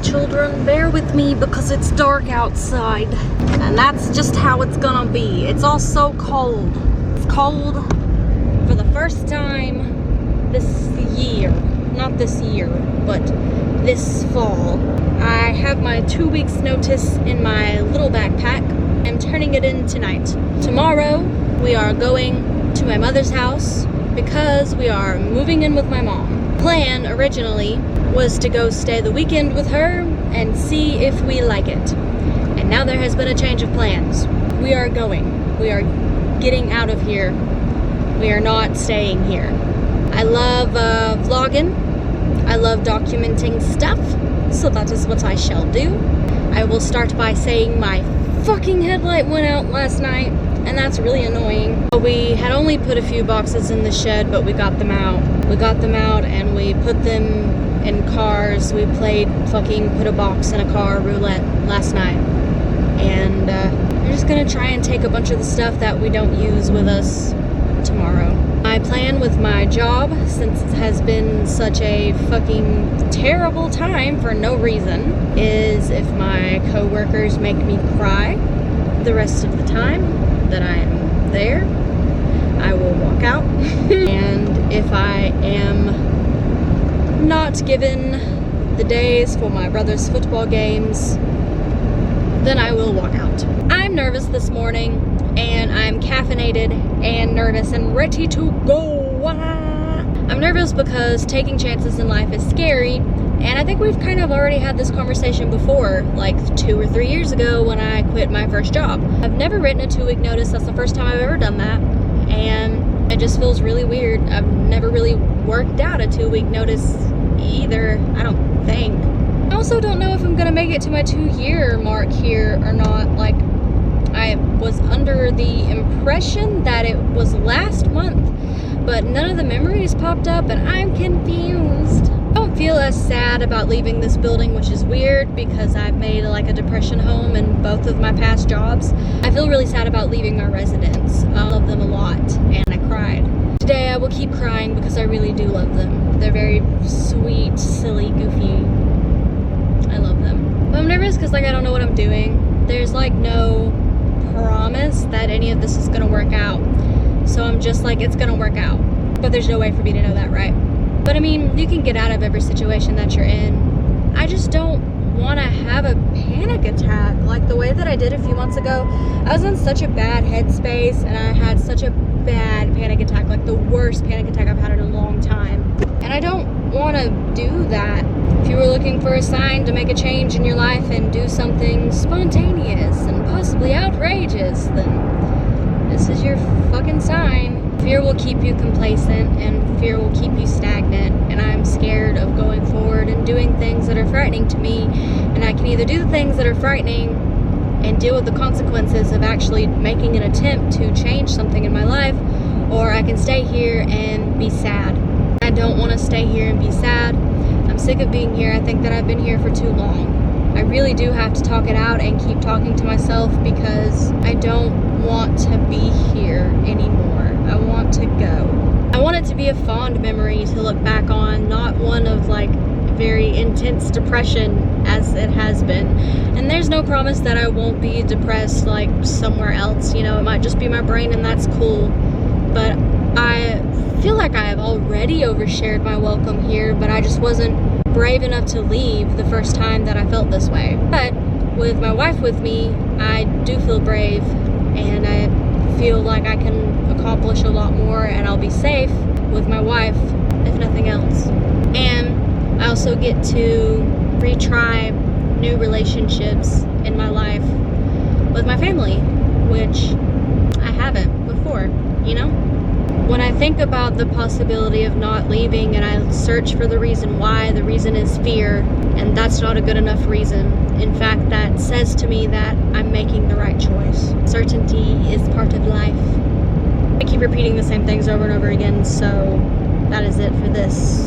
children. Bear with me because it's dark outside. And that's just how it's gonna be. It's all so cold. It's cold for the first time this year. Not this year, but this fall. I have my 2 weeks notice in my little backpack. I'm turning it in tonight. Tomorrow, we are going to my mother's house because we are moving in with my mom. Plan originally was to go stay the weekend with her and see if we like it. And now there has been a change of plans. We are going. We are getting out of here. We are not staying here. I love vlogging. I love documenting stuff, so that is what I shall do. I will start by saying my fucking headlight went out last night, and that's really annoying. We had only put a few boxes in the shed, but we got them out. We got them out and we put them in cars. We played fucking put a box in a car roulette last night. And we're just gonna try and take a bunch of the stuff that we don't use with us tomorrow. My plan with my job, since it has been such a fucking terrible time for no reason, is if my coworkers make me cry the rest of the time that I am there, I will walk out. And if I am not given the days for my brother's football games, then I will walk out. I'm nervous this morning, and I'm caffeinated and nervous and ready to go. I'm nervous because taking chances in life is scary, and I think we've kind of already had this conversation before, like 2 or 3 years ago when I quit my first job. I've never written a 2-week notice. That's the first time I've ever done that, and it just feels really weird. I've never really worked out a 2-week notice either, I don't think. I also don't know if I'm gonna make it to my 2-year mark here or not. Like, I was under the impression that it was last month, but none of the memories popped up and I'm confused. I don't feel as sad about leaving this building, which is weird because I've made like a depression home in both of my past jobs. I feel really sad about leaving my residents. I love them a lot and I cried. Today I will keep crying because I really do love them. They're very sweet, silly, goofy. I love them. But I'm nervous because like I don't know what I'm doing. There's like no promise that any of this is gonna work out, so I'm just like, it's gonna work out, but there's no way for me to know that, right? But I mean, you can get out of every situation that you're in. I just don't want to have a panic attack like the way that I did a few months ago. I was in such a bad headspace and I had such a bad panic attack, like the worst panic attack I've had in a long time, and I don't want to do that. If you were looking for a sign to make a change in your life and do something spontaneous and possibly outrageous, then this is your fucking sign. Fear will keep you complacent and fear will keep you stagnant, and I'm scared of going forward and doing things that are frightening to me, and I can either do the things that are frightening and deal with the consequences of actually making an attempt to change something in my life, or I can stay here and be sad. I don't want to stay here and be sad. I'm sick of being here. I think that I've been here for too long. I really do have to talk it out and keep talking to myself because I don't want to be here anymore. I want to go. I want it to be a fond memory to look back on, not one of like very intense depression as it has been. And there's no promise that I won't be depressed like somewhere else. You know, it might just be my brain and that's cool. But I feel like I have already overshared my welcome here, but I just wasn't brave enough to leave the first time that I felt this way. But with my wife with me, I do feel brave, and I feel like I can accomplish a lot more, and I'll be safe with my wife, if nothing else. And I also get to retry new relationships in my life with my family, which I haven't before, you know? When I think about the possibility of not leaving and I search for the reason why, the reason is fear, and that's not a good enough reason. In fact, that says to me that I'm making the right choice. Certainty is part of life. I keep repeating the same things over and over again, so that is it for this